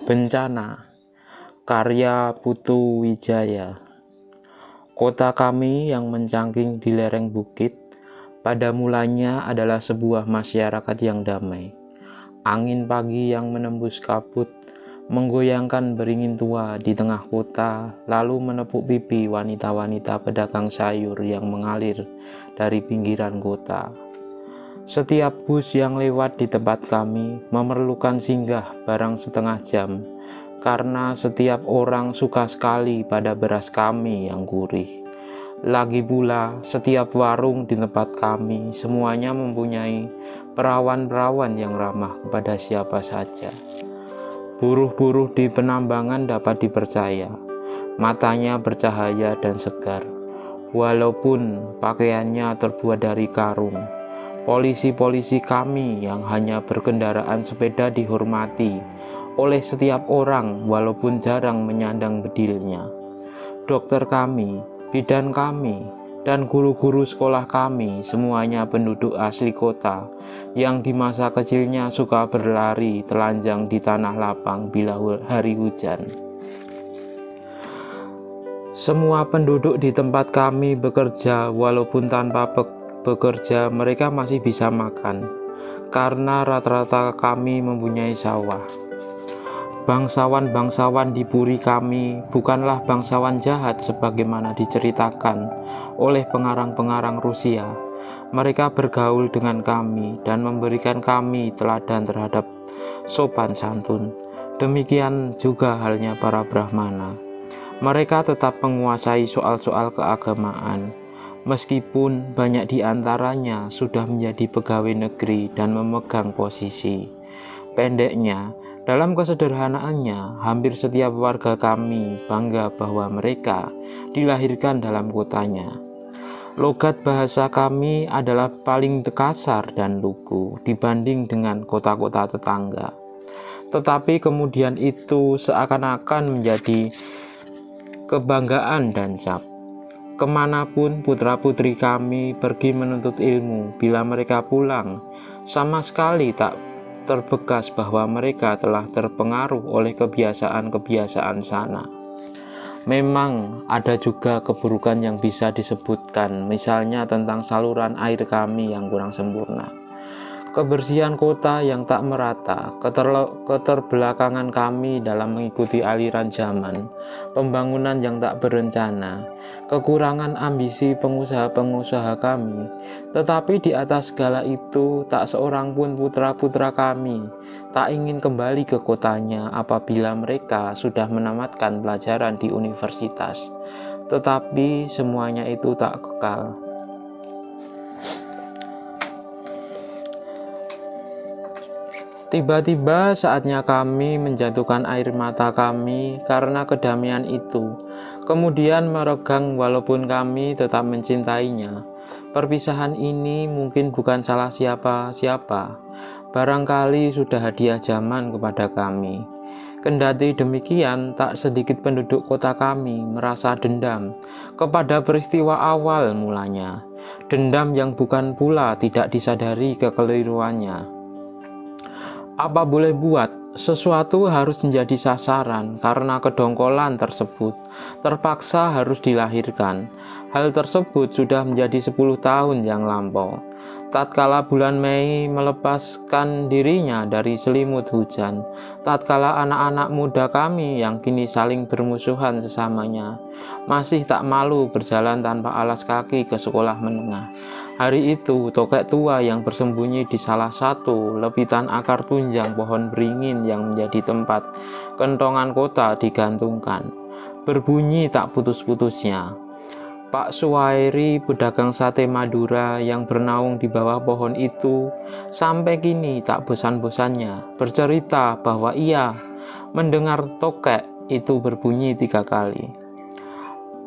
Bencana, karya Putu Wijaya. Kota kami yang mencangking di lereng bukit, pada mulanya adalah sebuah masyarakat yang damai. Angin pagi yang menembus kabut, menggoyangkan beringin tua di tengah kota, lalu menepuk pipi wanita-wanita pedagang sayur yang mengalir dari pinggiran kota. Setiap bus yang lewat di tempat kami memerlukan singgah barang setengah jam, karena setiap orang suka sekali pada beras kami yang gurih. Lagi pula, setiap warung di tempat kami semuanya mempunyai perawan-perawan yang ramah kepada siapa saja. Buruh-buruh di penambangan dapat dipercaya, matanya bercahaya dan segar, walaupun pakaiannya terbuat dari karung. Polisi-polisi kami yang hanya berkendaraan sepeda dihormati oleh setiap orang walaupun jarang menyandang bedilnya. Dokter kami, bidan kami, dan guru-guru sekolah kami semuanya penduduk asli kota yang di masa kecilnya suka berlari telanjang di tanah lapang bila hari hujan. Semua penduduk di tempat kami bekerja, walaupun tanpa bekerja mereka masih bisa makan, karena rata-rata kami mempunyai sawah. Bangsawan-bangsawan di puri kami bukanlah bangsawan jahat sebagaimana diceritakan oleh pengarang-pengarang Rusia. Mereka bergaul dengan kami dan memberikan kami teladan terhadap sopan santun. Demikian juga halnya para Brahmana. Mereka tetap menguasai soal-soal keagamaan, meskipun banyak di antaranya sudah menjadi pegawai negeri dan memegang posisi. Pendeknya, dalam kesederhanaannya, hampir setiap warga kami bangga bahwa mereka dilahirkan dalam kotanya. Logat bahasa kami adalah paling kasar dan lugu dibanding dengan kota-kota tetangga. Tetapi kemudian itu seakan-akan menjadi kebanggaan dan cap. Kemanapun putra-putri kami pergi menuntut ilmu, bila mereka pulang, sama sekali tak terbekas bahwa mereka telah terpengaruh oleh kebiasaan-kebiasaan sana. Memang ada juga keburukan yang bisa disebutkan, misalnya tentang saluran air kami yang kurang sempurna, kebersihan kota yang tak merata, keterbelakangan kami dalam mengikuti aliran zaman, pembangunan yang tak berencana, kekurangan ambisi pengusaha-pengusaha kami. Tetapi di atas segala itu, tak seorang pun putra-putra kami tak ingin kembali ke kotanya apabila mereka sudah menamatkan pelajaran di universitas. Tetapi semuanya itu tak kekal. Tiba-tiba saatnya kami menjatuhkan air mata kami karena kedamaian itu, kemudian meregang walaupun kami tetap mencintainya. Perpisahan ini mungkin bukan salah siapa-siapa, barangkali sudah hadiah zaman kepada kami. Kendati demikian, tak sedikit penduduk kota kami merasa dendam kepada peristiwa awal mulanya, dendam yang bukan pula tidak disadari kekeliruannya. Apa boleh buat, sesuatu harus menjadi sasaran karena kedongkolan tersebut terpaksa harus dilahirkan. Hal tersebut sudah menjadi 10 tahun yang lampau. Tatkala bulan Mei melepaskan dirinya dari selimut hujan, tatkala anak-anak muda kami yang kini saling bermusuhan sesamanya masih tak malu berjalan tanpa alas kaki ke sekolah menengah, hari itu tokek tua yang bersembunyi di salah satu lepitan akar tunjang pohon beringin yang menjadi tempat kentongan kota digantungkan, berbunyi tak putus-putusnya. Pak Suwairi, pedagang sate Madura yang bernaung di bawah pohon itu, sampai kini tak bosan-bosannya bercerita bahwa ia mendengar tokek itu berbunyi 3 kali,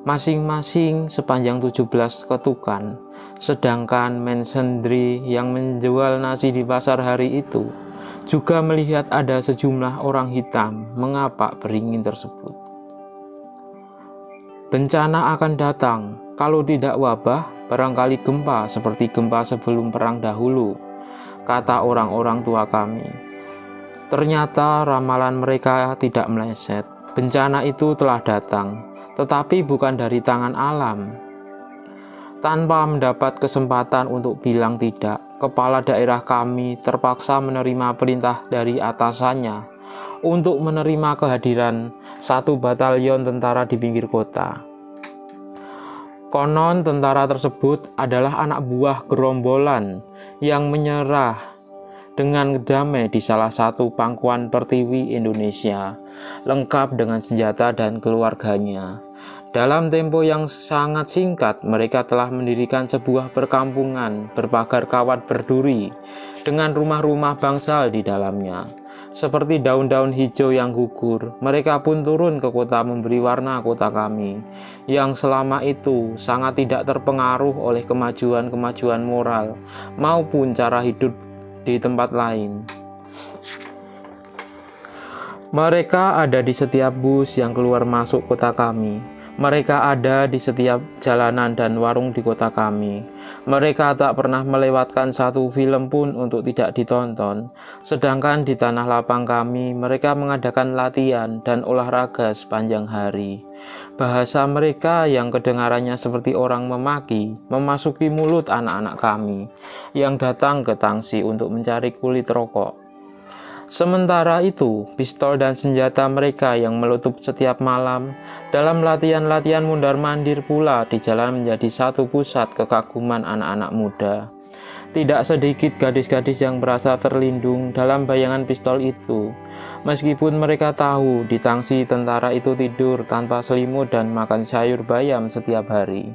masing-masing sepanjang 17 ketukan. Sedangkan mensendri yang menjual nasi di pasar hari itu juga melihat ada sejumlah orang hitam mengapak beringin tersebut. Bencana akan datang, kalau tidak wabah, barangkali gempa seperti gempa sebelum perang dahulu, kata orang-orang tua kami. Ternyata ramalan mereka tidak meleset. Bencana itu telah datang, tetapi bukan dari tangan alam. Tanpa mendapat kesempatan untuk bilang tidak, kepala daerah kami terpaksa menerima perintah dari atasannya untuk menerima kehadiran satu batalion tentara di pinggir kota. Konon tentara tersebut adalah anak buah gerombolan yang menyerah dengan damai di salah satu pangkuan pertiwi Indonesia, lengkap dengan senjata dan keluarganya. Dalam tempo yang sangat singkat, mereka telah mendirikan sebuah perkampungan berpagar kawat berduri dengan rumah-rumah bangsal di dalamnya. Seperti daun-daun hijau yang gugur, mereka pun turun ke kota memberi warna kota kami, yang selama itu sangat tidak terpengaruh oleh kemajuan-kemajuan moral maupun cara hidup di tempat lain. Mereka ada di setiap bus yang keluar masuk kota kami. Mereka ada di setiap jalanan dan warung di kota kami. Mereka tak pernah melewatkan satu film pun untuk tidak ditonton. Sedangkan di tanah lapang kami, mereka mengadakan latihan dan olahraga sepanjang hari. Bahasa mereka yang kedengarannya seperti orang memaki, memasuki mulut anak-anak kami yang datang ke tangsi untuk mencari kulit rokok. Sementara itu, pistol dan senjata mereka yang meletup setiap malam dalam latihan-latihan mundar-mandir pula di jalan menjadi satu pusat kekaguman anak-anak muda. Tidak sedikit gadis-gadis yang merasa terlindung dalam bayangan pistol itu, meskipun mereka tahu di tangsi tentara itu tidur tanpa selimut dan makan sayur bayam setiap hari.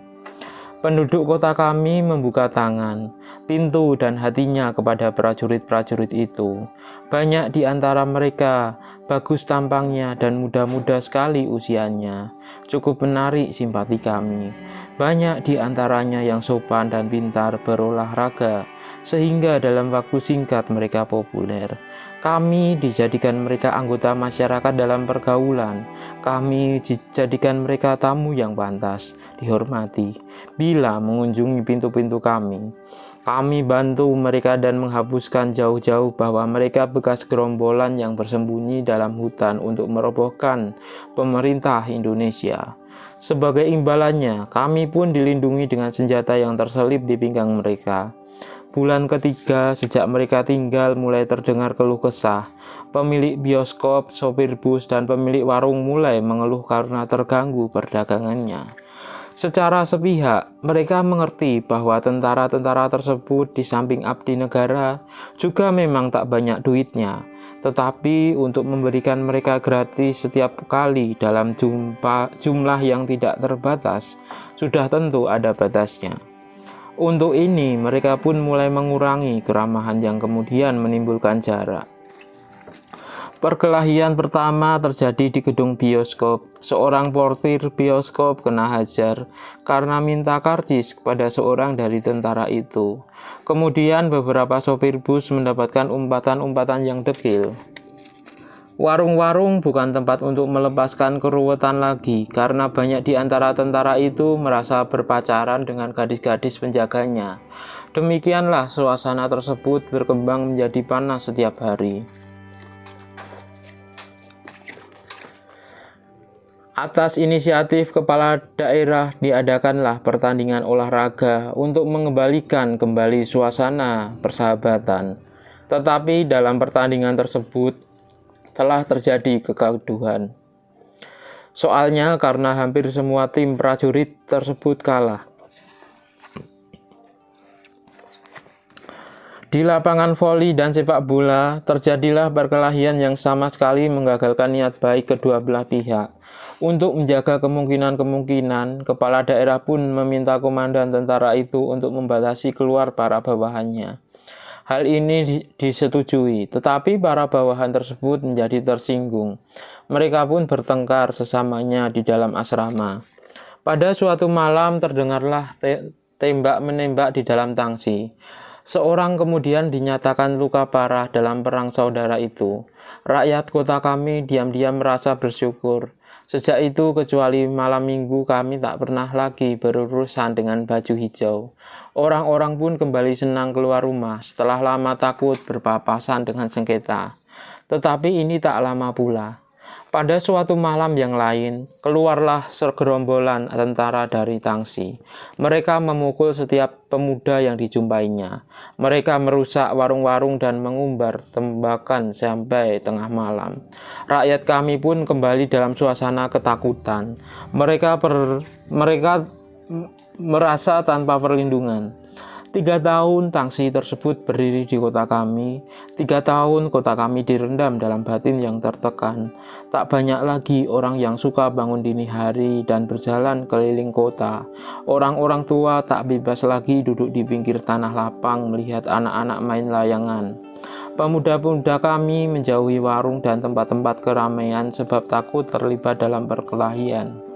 Penduduk kota kami membuka tangan, pintu dan hatinya kepada prajurit-prajurit itu. Banyak di antara mereka bagus tampangnya dan muda-muda sekali usianya, cukup menarik simpati kami. Banyak di antaranya yang sopan dan pintar berolahraga, sehingga dalam waktu singkat mereka populer. Kami dijadikan mereka anggota masyarakat dalam pergaulan. Kami dijadikan mereka tamu yang pantas, dihormati bila mengunjungi pintu-pintu kami. Kami bantu mereka dan menghapuskan jauh-jauh bahwa mereka bekas gerombolan yang bersembunyi dalam hutan untuk merobohkan pemerintah Indonesia. Sebagai imbalannya, kami pun dilindungi dengan senjata yang terselip di pinggang mereka. Bulan ketiga sejak mereka tinggal mulai terdengar keluh kesah. Pemilik bioskop, sopir bus, dan pemilik warung mulai mengeluh karena terganggu perdagangannya. Secara sepihak, mereka mengerti bahwa tentara-tentara tersebut di samping abdi negara juga memang tak banyak duitnya. Tetapi untuk memberikan mereka gratis setiap kali dalam jumlah yang tidak terbatas, sudah tentu ada batasnya. Untuk ini, mereka pun mulai mengurangi keramahan yang kemudian menimbulkan jarak. Perkelahian pertama terjadi di gedung bioskop. Seorang portir bioskop kena hajar karena minta karcis kepada seorang dari tentara itu. Kemudian beberapa sopir bus mendapatkan umpatan-umpatan yang dekil. Warung-warung bukan tempat untuk melepaskan keruwetan lagi, karena banyak di antara tentara itu merasa berpacaran dengan gadis-gadis penjaganya. Demikianlah suasana tersebut berkembang menjadi panas setiap hari. Atas inisiatif kepala daerah diadakanlah pertandingan olahraga untuk mengembalikan kembali suasana persahabatan. Tetapi dalam pertandingan tersebut telah terjadi kegaduhan. Soalnya karena hampir semua tim prajurit tersebut kalah. Di lapangan voli dan sepak bola terjadilah perkelahian yang sama sekali menggagalkan niat baik kedua belah pihak. Untuk menjaga kemungkinan-kemungkinan, kepala daerah pun meminta komandan tentara itu untuk membatasi keluar para bawahannya. Hal ini disetujui, tetapi para bawahan tersebut menjadi tersinggung. Mereka pun bertengkar sesamanya di dalam asrama. Pada suatu malam terdengarlah tembak-menembak di dalam tangsi. Seorang kemudian dinyatakan luka parah dalam perang saudara itu. Rakyat kota kami diam-diam merasa bersyukur. Sejak itu kecuali malam minggu kami tak pernah lagi berurusan dengan baju hijau. Orang-orang pun kembali senang keluar rumah setelah lama takut berpapasan dengan sengketa. Tetapi ini tak lama pula. Pada suatu malam yang lain, keluarlah segerombolan tentara dari Tangsi. Mereka memukul setiap pemuda yang dijumpainya. Mereka merusak warung-warung dan mengumbar tembakan sampai tengah malam. Rakyat kami pun kembali dalam suasana ketakutan. Mereka merasa tanpa perlindungan. 3 tahun Tangsi tersebut berdiri di kota kami. 3 tahun kota kami direndam dalam batin yang tertekan. Tak banyak lagi orang yang suka bangun dini hari dan berjalan keliling kota. Orang-orang tua tak bebas lagi duduk di pinggir tanah lapang melihat anak-anak main layangan. Pemuda-pemuda kami menjauhi warung dan tempat-tempat keramaian sebab takut terlibat dalam perkelahian.